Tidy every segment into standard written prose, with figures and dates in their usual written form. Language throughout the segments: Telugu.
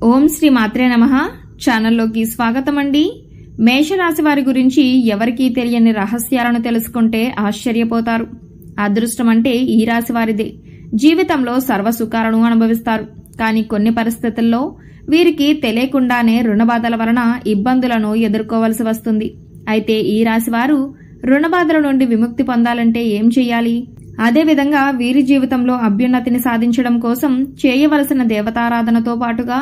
ఓం శ్రీ మాత్రే నమః. ఛానల్లోకి స్వాగతం అండి. మేషరాశి వారి గురించి ఎవరికీ తెలియని రహస్యాలను తెలుసుకుంటే ఆశ్చర్యపోతారు. అదృష్టం అంటే ఈ రాశి వారిదే. జీవితంలో సర్వసుఖాలను అనుభవిస్తారు. కానీ కొన్ని పరిస్థితుల్లో వీరికి తెలియకుండానే రుణబాధల వలన ఇబ్బందులను ఎదుర్కోవలసి వస్తుంది. అయితే ఈ రాశి వారు రుణబాధల నుండి విముక్తి పొందాలంటే ఏం చెయ్యాలి? అదేవిధంగా వీరి జీవితంలో అభ్యున్నతిని సాధించడం కోసం చేయవలసిన దేవతారాధనతో పాటుగా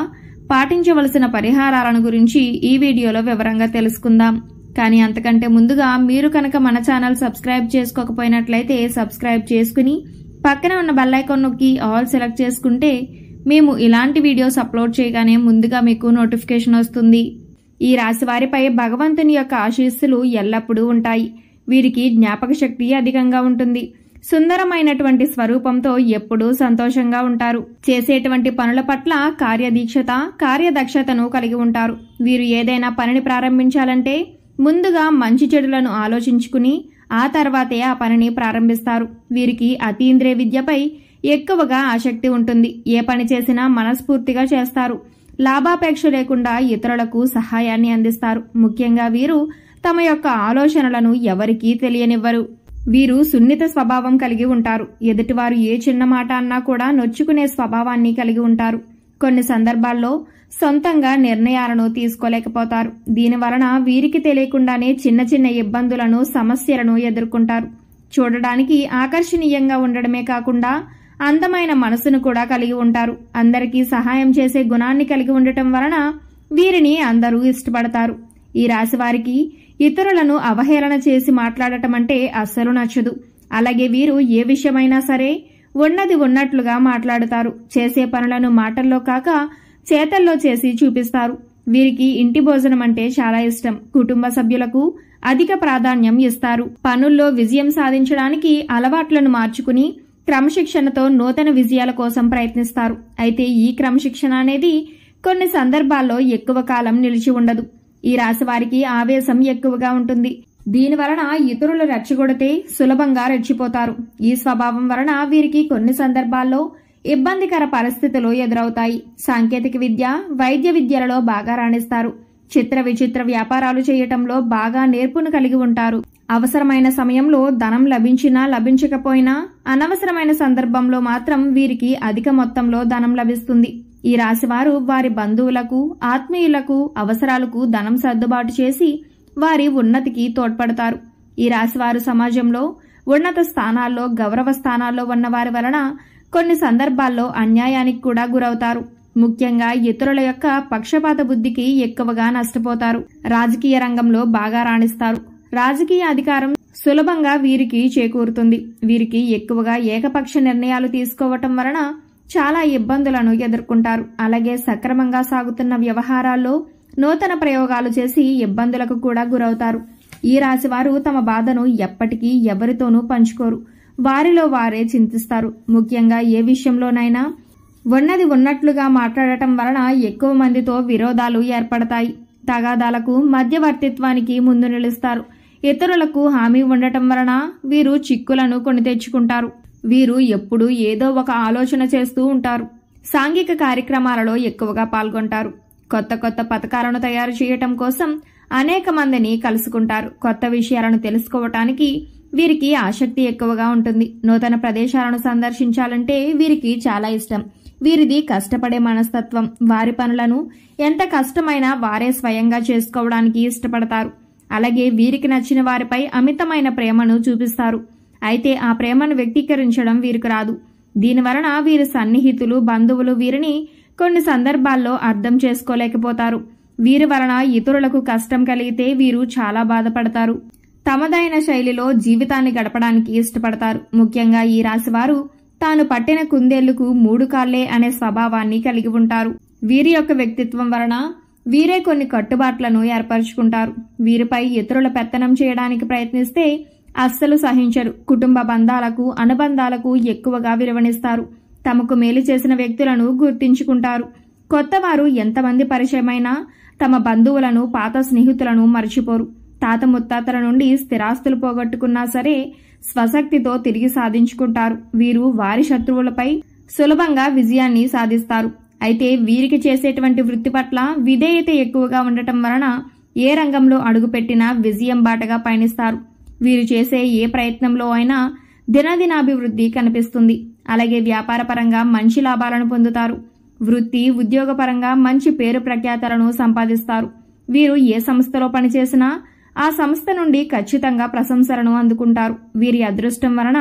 పాటించవలసిన పరిహారాలను గురించి ఈ వీడియోలో వివరంగా తెలుసుకుందాం. కానీ అంతకంటే ముందుగా మీరు కనుక మన ఛానల్ సబ్స్క్రైబ్ చేసుకోకపోయినట్లయితే సబ్స్క్రైబ్ చేసుకుని పక్కనే ఉన్న బెల్ ఐకాన్ నొక్కి ఆల్ సెలెక్ట్ చేసుకుంటే మేము ఇలాంటి వీడియోస్ అప్లోడ్ చేయగానే ముందుగా మీకు నోటిఫికేషన్ వస్తుంది. ఈ రాశి వారిపై భగవంతుని యొక్క ఆశీస్సులు ఎల్లప్పుడూ ఉంటాయి. వీరికి జ్ఞాపక శక్తి అధికంగా ఉంటుంది. సుందరమైనటువంటి స్వరూపంతో ఎప్పుడూ సంతోషంగా ఉంటారు. చేసేటువంటి పనుల పట్ల కార్యదక్షతను కలిగి ఉంటారు. వీరు ఏదైనా పనిని ప్రారంభించాలంటే ముందుగా మంచి చెడులను ఆలోచించుకుని ఆ తర్వాతే ఆ పనిని ప్రారంభిస్తారు. వీరికి అతీంద్రియ విద్యపై ఎక్కువగా ఆసక్తి ఉంటుంది. ఏ పని చేసినా మనస్ఫూర్తిగా చేస్తారు. లాభాపేక్ష లేకుండా ఇతరులకు సహాయాన్ని అందిస్తారు. ముఖ్యంగా వీరు తమ యొక్క ఆలోచనలను ఎవరికీ తెలియనివ్వరు. వీరు సున్నిత స్వభావం కలిగి ఉంటారు. ఎదుటివారు ఏ చిన్న మాట అన్నా కూడా నొచ్చుకునే స్వభావాన్ని కలిగి ఉంటారు. కొన్ని సందర్భాల్లో సొంతంగా నిర్ణయాలను తీసుకోలేకపోతారు. దీనివలన వీరికి తెలియకుండానే చిన్న చిన్న ఇబ్బందులను సమస్యలను ఎదుర్కొంటారు. చూడడానికి ఆకర్షణీయంగా ఉండడమే కాకుండా అందమైన మనసును కూడా కలిగి ఉంటారు. అందరికీ సహాయం చేసే గుణాన్ని కలిగి ఉండటం వలన వీరిని అందరూ ఇష్టపడతారు. ఈ రాశి వారికి ఇతరులను అవహేళన చేసి మాట్లాడటం అంటే అస్సలు నచ్చదు. అలాగే వీరు ఏ విషయమైనా సరే ఉన్నది ఉన్నట్లుగా మాట్లాడుతారు. చేసే పనులను మాటల్లో కాక చేతల్లో చేసి చూపిస్తారు. వీరికి ఇంటి భోజనం అంటే చాలా ఇష్టం. కుటుంబ సభ్యులకు అధిక ప్రాధాన్యం ఇస్తారు. పనుల్లో విజయం సాధించడానికి అలవాట్లను మార్చుకుని క్రమశిక్షణతో నూతన విజయాల కోసం ప్రయత్నిస్తారు. అయితే ఈ క్రమశిక్షణ అనేది కొన్ని సందర్భాల్లో ఎక్కువ కాలం నిలిచి ఉండదు. ఈ రాశి వారికి ఆవేశం ఎక్కువగా ఉంటుంది. దీనివలన ఇతరులు రెచ్చగొడితే సులభంగా రెచ్చిపోతారు. ఈ స్వభావం వలన వీరికి కొన్ని సందర్భాల్లో ఇబ్బందికర పరిస్థితులు ఎదురవుతాయి. సాంకేతిక విద్య, వైద్య విద్యలలో బాగా రాణిస్తారు. చిత్ర విచిత్ర వ్యాపారాలు చేయటంలో బాగా నేర్పును కలిగి ఉంటారు. అవసరమైన సమయంలో ధనం లభించినా లభించకపోయినా అనవసరమైన సందర్భంలో మాత్రం వీరికి అధిక మొత్తంలో ధనం లభిస్తుంది. ఈ రాశివారు వారి బంధువులకు, ఆత్మీయులకు అవసరాలకు ధనం సర్దుబాటు చేసి వారి ఉన్నతికి తోడ్పడతారు. ఈ రాశివారు సమాజంలో ఉన్నత స్థానాల్లో, గౌరవ స్థానాల్లో ఉన్నవారి వలన కొన్ని సందర్భాల్లో అన్యాయానికి కూడా గురవుతారు. ముఖ్యంగా ఇతరుల యొక్క పక్షపాత బుద్ధికి ఎక్కువగా నష్టపోతారు. రాజకీయ రంగంలో బాగా రాణిస్తారు. రాజకీయ అధికారం సులభంగా వీరికి చేకూరుతుంది. వీరికి ఎక్కువగా ఏకపక్ష నిర్ణయాలు తీసుకోవటం వలన చాలా ఇబ్బందులను ఎదుర్కొంటారు. అలాగే సక్రమంగా సాగుతున్న వ్యవహారాల్లో నూతన ప్రయోగాలు చేసి ఇబ్బందులకు కూడా గురవుతారు. ఈ రాశి వారు తమ బాధను ఎప్పటికీ ఎవరితోనూ పంచుకోరు. వారిలో వారే చింతిస్తారు. ముఖ్యంగా ఏ విషయంలోనైనా ఉన్నది ఉన్నట్లుగా మాట్లాడటం వలన ఎక్కువ మందితో విరోధాలు ఏర్పడతాయి. తగాదాలకు, మధ్యవర్తిత్వానికి ముందు నిలుస్తారు. ఇతరులకు హామీ ఉండటం వలన వీరు చిక్కులను కొని తెచ్చుకుంటారు. వీరు ఎప్పుడూ ఏదో ఒక ఆలోచన చేస్తూ ఉంటారు. సాంఘిక కార్యక్రమాలలో ఎక్కువగా పాల్గొంటారు. కొత్త కొత్త పథకాలను తయారు చేయటం కోసం అనేక మందిని కలుసుకుంటారు. కొత్త విషయాలను తెలుసుకోవటానికి వీరికి ఆసక్తి ఎక్కువగా ఉంటుంది. నూతన ప్రదేశాలను సందర్శించాలంటే వీరికి చాలా ఇష్టం. వీరిది కష్టపడే మనస్తత్వం. వారి పనులను ఎంత కష్టమైనా వారే స్వయంగా చేసుకోవడానికి ఇష్టపడతారు. అలాగే వీరికి నచ్చిన వారిపై అమితమైన ప్రేమను చూపిస్తారు. అయితే ఆ ప్రేమను వ్యక్తీకరించడం వీరికి రాదు. దీనివలన వీరి సన్నిహితులు, బంధువులు వీరిని కొన్ని సందర్భాల్లో అర్థం చేసుకోలేకపోతారు. వీరి వలన ఇతరులకు కష్టం కలిగితే వీరు చాలా బాధపడతారు. తమదైన శైలిలో జీవితాన్ని గడపడానికి ఇష్టపడతారు. ముఖ్యంగా ఈ రాశివారు తాను పట్టిన కుందేళ్లకు 3 కాళ్లే అనే స్వభావాన్ని కలిగి ఉంటారు. వీరి యొక్క వ్యక్తిత్వం వలన వీరే కొన్ని కట్టుబాట్లను ఏర్పరచుకుంటారు. వీరిపై ఇతరుల పెత్తనం చేయడానికి ప్రయత్నిస్తే అస్సలు సహించరు. కుటుంబ బంధాలకు, అనుబంధాలకు ఎక్కువగా విలువనిస్తారు. తమకు మేలు చేసిన వ్యక్తులను గుర్తించుకుంటారు. కొత్తవారు ఎంతమంది పరిచయమైనా తమ బంధువులను, పాత స్నేహితులను మర్చిపోరు. తాత ముత్తాతల నుండి స్థిరాస్తులు పోగొట్టుకున్నా సరే స్వశక్తితో తిరిగి సాధించుకుంటారు. వీరు వారి శత్రువులపై సులభంగా విజయాన్ని సాధిస్తారు. అయితే వీరికి చేసేటువంటి వృత్తి పట్ల విధేయత ఎక్కువగా ఉండటం వలన ఏ రంగంలో అడుగుపెట్టినా విజయం బాటగా పయనిస్తారు. వీరు చేసే ఏ ప్రయత్నంలో అయినా దినదినాభివృద్ధి కనిపిస్తుంది. అలాగే వ్యాపారపరంగా మంచి లాభాలను పొందుతారు. వృత్తి ఉద్యోగపరంగా మంచి పేరు ప్రఖ్యాతలను సంపాదిస్తారు. వీరు ఏ సంస్థలో పనిచేసినా ఆ సంస్థ నుండి ఖచ్చితంగా ప్రశంసలను అందుకుంటారు. వీరి అదృష్టం వలన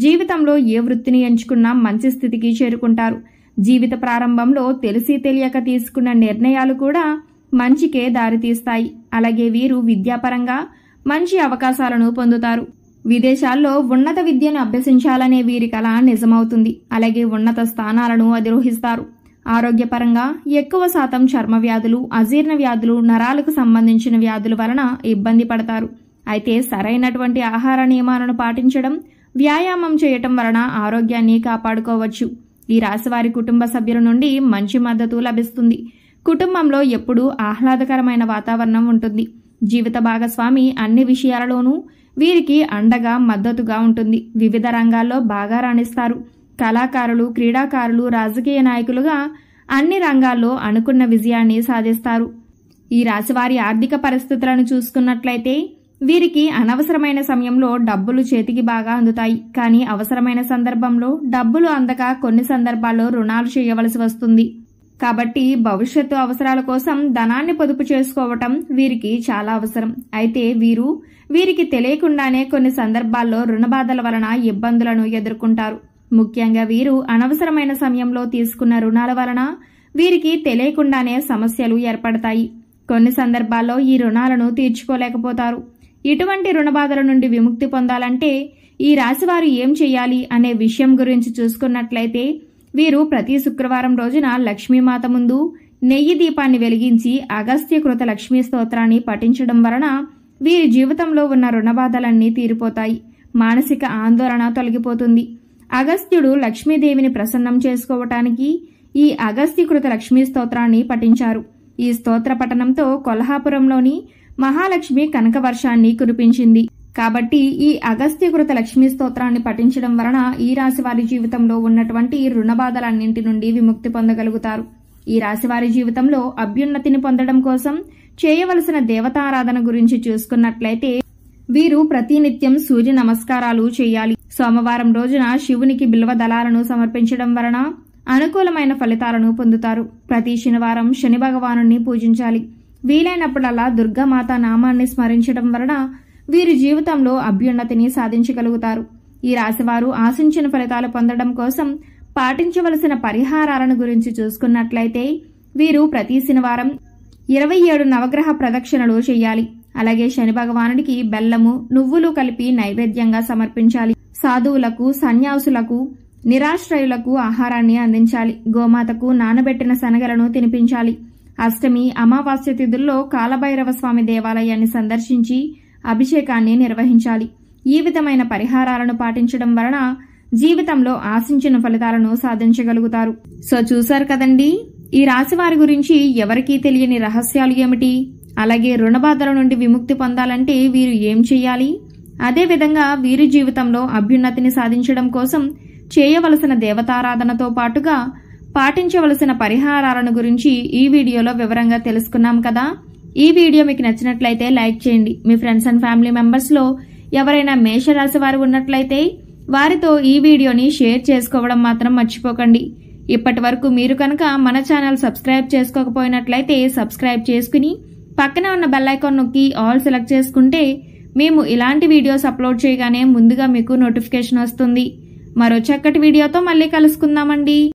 జీవితంలో ఏ వృత్తిని ఎంచుకున్నా మంచి స్థితికి చేరుకుంటారు. జీవిత ప్రారంభంలో తెలిసి తెలియక తీసుకున్న నిర్ణయాలు కూడా మంచికే దారితీస్తాయి. అలాగే వీరు విద్యాపరంగా మంచి అవకాశాలను పొందుతారు. విదేశాల్లో ఉన్నత విద్యను అభ్యసించాలనే వీరి కల నిజమవుతుంది. అలాగే ఉన్నత స్థానాలను అధిరోహిస్తారు. ఆరోగ్యపరంగా ఎక్కువ శాతం చర్మ వ్యాధులు, అజీర్ణ వ్యాధులు, నరాలకు సంబంధించిన వ్యాధుల వలన ఇబ్బంది పడతారు. అయితే సరైనటువంటి ఆహార నియమాలను పాటించడం, వ్యాయామం చేయటం వలన ఆరోగ్యాన్ని కాపాడుకోవచ్చు. ఈ రాశివారి కుటుంబ సభ్యుల నుండి మంచి మద్దతు లభిస్తుంది. కుటుంబంలో ఎప్పుడూ ఆహ్లాదకరమైన వాతావరణం ఉంటుంది. జీవిత భాగస్వామి అన్ని విషయాలలోనూ వీరికి అండగా మద్దతుగా ఉంటుంది. వివిధ రంగాల్లో బాగా రాణిస్తారు. కళాకారులు, క్రీడాకారులు, రాజకీయ నాయకులుగా అన్ని రంగాల్లో అనుకున్న విజయాన్ని సాధిస్తారు. ఈ రాశివారి ఆర్థిక పరిస్థితులను చూసుకున్నట్లయితే వీరికి అనవసరమైన సమయంలో డబ్బులు చేతికి బాగా అందుతాయి. కానీ అవసరమైన సందర్భంలో డబ్బులు అందక కొన్ని సందర్భాల్లో రుణాలు చేయవలసి వస్తుంది. కాబట్టి భవిష్యత్తు అవసరాల కోసం ధనాన్ని పొదుపు చేసుకోవటం వీరికి చాలా అవసరం. అయితే వీరికి తెలియకుండానే కొన్ని సందర్భాల్లో రుణబాధల వలన ఇబ్బందులను ఎదుర్కొంటారు. ముఖ్యంగా వీరు అనవసరమైన సమయంలో తీసుకున్న రుణాల వలన వీరికి తెలియకుండానే సమస్యలు ఏర్పడతాయి. కొన్ని సందర్భాల్లో ఈ రుణాలను తీర్చుకోలేకపోతారు. ఇటువంటి రుణబాధల నుండి విముక్తి పొందాలంటే ఈ రాశివారు ఏం చేయాలి అనే విషయం గురించి చూసుకున్నట్లయితే వీరు ప్రతి శుక్రవారం రోజున లక్ష్మీమాత ముందు నెయ్యి దీపాన్ని వెలిగించి అగస్త్యకృత లక్ష్మీ స్తోత్రాన్ని పఠించడం వలన వీరి జీవితంలో ఉన్న రుణబాధలన్నీ తీరిపోతాయి. మానసిక ఆందోళన తొలగిపోతుంది. అగస్త్యుడు లక్ష్మీదేవిని ప్రసన్నం చేసుకోవటానికి ఈ అగస్త్యకృత లక్ష్మీ స్తోత్రాన్ని పఠించారు. ఈ స్తోత్ర పఠనంతో కొల్హాపురంలోని మహాలక్ష్మి కనకవర్షాన్ని కురిపించింది. కాబట్టి ఈ అగస్త్యకృత లక్ష్మీ స్తోత్రాన్ని పఠించడం వలన ఈ రాశివారి జీవితంలో ఉన్నటువంటి రుణబాధలన్నింటి నుండి విముక్తి పొందగలుగుతారు. ఈ రాశివారి జీవితంలో అభ్యున్నతిని పొందడం కోసం చేయవలసిన దేవతారాధన గురించి చూసుకున్నట్లయితే వీరు ప్రతినిత్యం సూర్య నమస్కారాలు చేయాలి. సోమవారం రోజున శివునికి బిల్వ దళాలను సమర్పించడం వలన అనుకూలమైన ఫలితాలను పొందుతారు. ప్రతి శనివారం శని భగవానుని పూజించాలి. వీలైనప్పుడల్లా దుర్గామాత నామాన్ని స్మరించడం వలన వీరి జీవితంలో అభ్యున్నతిని సాధించగలుగుతారు. ఈ రాశివారు ఆశించిన ఫలితాలు పొందడం కోసం పాటించవలసిన పరిహారాలను గురించి చూసుకున్నట్లయితే వీరు ప్రతి శనివారం 27 నవగ్రహ ప్రదక్షిణలు చేయాలి. అలాగే శని భగవానుడికి బెల్లము, నువ్వులు కలిపి నైవేద్యంగా సమర్పించాలి. సాధువులకు, సన్యాసులకు, నిరాశ్రయులకు ఆహారాన్ని అందించాలి. గోమాతకు నానబెట్టిన శనగలను తినిపించాలి. అష్టమి, అమావాస్య తిథుల్లో కాలభైరవ స్వామి దేవాలయాన్ని సందర్శించి అభిషేకాన్ని నిర్వహించాలి. ఈ విధమైన పరిహారాలను పాటించడం వలన జీవితంలో ఆశించిన ఫలితాలను సాధించగలుగుతారు. సో చూశారు కదండి, ఈ రాశివారి గురించి ఎవరికీ తెలియని రహస్యాలు ఏమిటి, అలాగే రుణబాధల నుండి విముక్తి పొందాలంటే వీరు ఏం చేయాలి, అదేవిధంగా వీరి జీవితంలో అభ్యున్నతిని సాధించడం కోసం చేయవలసిన దేవతారాధనతో పాటుగా పాటించవలసిన పరిహారాలను గురించి ఈ వీడియోలో వివరంగా తెలుసుకున్నాం కదా. ఈ వీడియో మీకు నచ్చినట్లయితే లైక్ చేయండి. మీ ఫ్రెండ్స్ అండ్ ఫ్యామిలీ మెంబర్స్ లో ఎవరైనా మేషరాశి వారు ఉన్నట్లయితే వారితో ఈ వీడియోని షేర్ చేసుకోవడం మాత్రం మర్చిపోకండి. ఇప్పటి వరకు మీరు కనుక మన ఛానల్ సబ్స్క్రైబ్ చేసుకోకపోయినట్లయితే సబ్స్క్రైబ్ చేసుకుని పక్కన ఉన్న బెల్ ఐకాన్ నొక్కి ఆల్ సెలెక్ట్ చేసుకుంటే మేము ఇలాంటి వీడియోస్ అప్లోడ్ చేయగానే ముందుగా మీకు నోటిఫికేషన్ వస్తుంది. మరో చక్కటి వీడియోతో మళ్ళీ కలుసుకుందామండి.